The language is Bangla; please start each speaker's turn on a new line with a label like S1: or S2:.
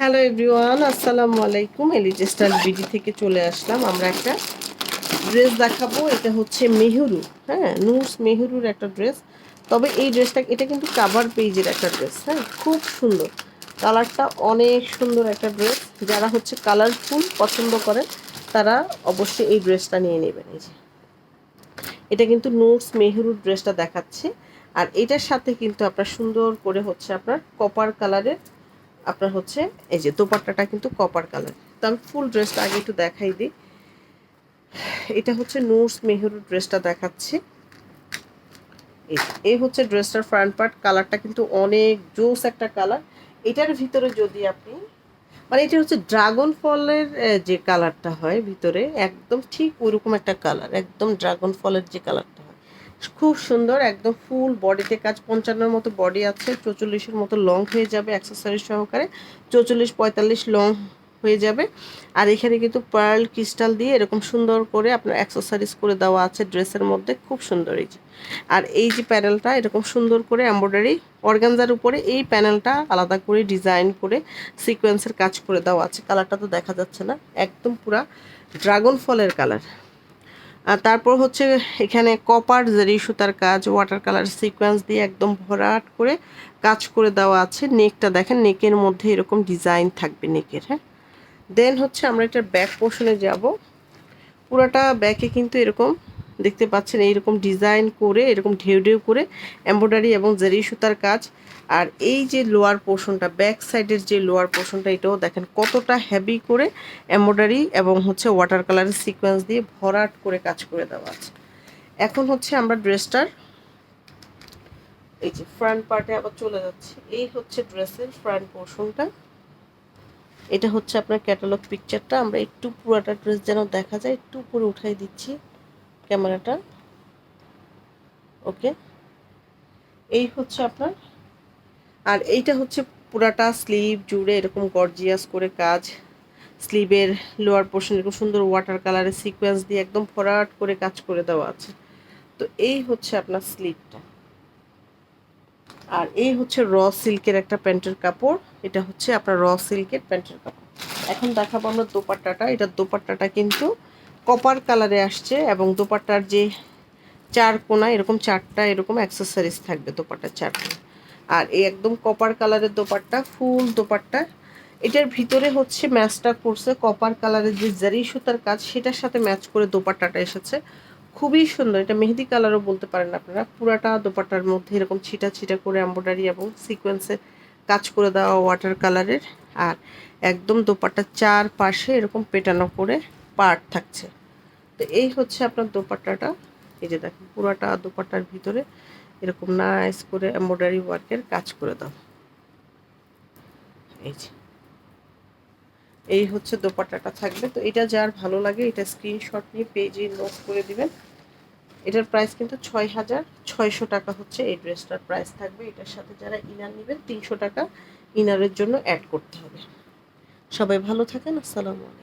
S1: হ্যালো এভরিওয়ান, আসসালামু আলাইকুম। এলিজে স্টাইল বিডি থেকে চলে আসলাম। আমরা একটা ড্রেস দেখাবো। এটা হচ্ছে মেহরু, হ্যাঁ, নুরস মেহরুর একটা ড্রেস। তবে এই ড্রেসটা, এটা কিন্তু কাভার পেজের একটা ড্রেস, হ্যাঁ, খুব সুন্দর। কালারটা অনেক সুন্দর একটা ড্রেস। যারা হচ্ছে কালারফুল পছন্দ করেন তারা অবশ্যই এই ড্রেসটা নিয়ে নেবেন। এই যে এটা কিন্তু নুরস মেহরুর ড্রেসটা দেখাচ্ছে। আর এটার সাথে কিন্তু আপনার সুন্দর করে হচ্ছে আপনার কপার কালারের আপনার হচ্ছে এই যে দোপাট্টাটা কিন্তু কপার কালার। তো আমি ফুল ড্রেসটা আগে একটু দেখাই দিই। এটা হচ্ছে নুরস মেহরুর ড্রেসটা দেখাচ্ছে। এই হচ্ছে ড্রেসটার ফ্রন্ট পার্ট। কালারটা কিন্তু অনেক জোস একটা কালার। এটার ভিতরে যদি আপনি মানে এটা হচ্ছে ড্রাগন ফলের যে কালারটা হয় ভিতরে, একদম ঠিক ওইরকম একটা কালার, একদম ড্রাগন ফলের যে কালারটা হয়, খুব সুন্দর। একদম ফুল বডিতে কাজ, 55-এর মতো বডি আছে, 44-এর মতো লং হয়ে যাবে অ্যাক্সেসরিজ সহকারে, 44-45 লং হয়ে যাবে। আর এখানে কিন্তু পার্ল ক্রিস্টাল দিয়ে এরকম সুন্দর করে আপনার অ্যাক্সেসরিজ করে দেওয়া আছে ড্রেসের মধ্যে, খুব সুন্দর। এই যে আর এই যে প্যানেলটা এরকম সুন্দর করে এমব্রয়ডারি অর্গানজার উপরে এই প্যানেলটা আলাদা করে ডিজাইন করে সিকোয়েন্সের কাজ করে দেওয়া আছে। কালারটা তো দেখা যাচ্ছে না, একদম পুরা ড্রাগন ফলের কালার। আর তারপর হচ্ছে এখানে কপার জারি সুতার কাজ, ওয়াটার কালার সিকোয়েন্স দিয়ে একদম ভরাট করে কাজ করে দেওয়া আছে। নেকটা দেখেন, নেকের মধ্যে এরকম ডিজাইন থাকবে নেকের, হ্যাঁ। দেন হচ্ছে আমরা এটার ব্যাক পোর্শনে যাব। পুরাটা ব্যাকে কিন্তু এরকম দেখতে পাচ্ছেন, এইরকম ডিজাইন করে এরকম ঢেউ ঢেউ করে এমব্রয়ডারি এবং জারি সুতার কাজ। আর এই যে লোয়ার পোর্শনটা, ব্যাক সাইডের যে লোয়ার পোর্শনটা, এটাও দেখেন কতটা হেভি করে এমব্রয়ডারি এবং হচ্ছে ওয়াটার কালারের সিকোয়েন্স দিয়ে ভরাট করে কাজ করে দেওয়া আছে। এখন হচ্ছে আমরা ড্রেসটার এই যে ফ্রন্ট পার্টে আবার চলে যাচ্ছি। এই হচ্ছে ড্রেসের ফ্রন্ট পোর্শনটা। এটা হচ্ছে আপনার ক্যাটালগ পিকচারটা। আমরা একটু পুরাটা ড্রেস যেন দেখা যায়, একটু উপরে উঠাই দিচ্ছি ক্যামেরাটা। ওকে, এই হচ্ছে আপনার। আর এইটা হচ্ছে পুরাটা স্লিভ জুড়ে এরকম গর্জিয়াস করে কাজ। স্লিভের লোয়ার পোর্শন এরকম সুন্দর ওয়াটার কালারের সিকোয়েন্স দিয়ে একদম ভরাট করে কাজ করে দেওয়া আছে। তো এই হচ্ছে আপনার স্লিভটা। আর এই হচ্ছে র সিল্কের একটা প্যান্টের কাপড়। এটা হচ্ছে আপনার র সিল্কের প্যান্টের কাপড়। এখন দেখাবো আমরা দোপাট্টাটা। এটার দোপাট্টাটা কিন্তু কপার কালারে আসছে এবং দোপাট্টার যে চার কোনা এরকম চারটা এরকম অ্যাক্সেসরিজ থাকবে দোপাট্টার চারটা। আর এই একদম কপার কালারের দোপাট্টা, ফুল দোপাট্টা। এটার ভিতরে হচ্ছে ম্যাচটা করছে কপার কালারের যে জারি সুতার কাজ, সেটার সাথে ম্যাচ করে দোপাট্টাটা এসেছে। খুবই সুন্দর। এটা মেহেদি কালারও বলতে পারেন আপনারা। পুরাটা দোপাট্টার মধ্যে এরকম ছিটা ছিটা করে এমব্রয়ডারি এবং সিকোয়েন্সে কাজ করে দেওয়া ওয়াটার কালারের। আর একদম দোপাট্টার চার পাশে এরকম পেটানো করে পার্ট থাকছে। তো এই হচ্ছে আপনার দোপাট্টাটা। এই যে দেখেন পুরাটা দোপাট্টার ভিতরে এরকম নাইস করে এমব্রয়ডারি ওয়ার্কের কাজ করে দাও। এই যে এই হচ্ছে দোপাট্টাটা থাকবে। তো এটা যার ভালো লাগে এটা স্ক্রিনশট নিয়ে পেজে নোট করে দিবেন। এটার প্রাইস কিন্তু ৬,৬০০ টাকা হচ্ছে এই ড্রেসটার প্রাইস থাকবে। এটার সাথে যারা ইনার নেবেন ৩০০ টাকা ইনারের জন্য অ্যাড করতে হবে। সবাই ভালো থাকেন। আসসালামু আলাইকুম।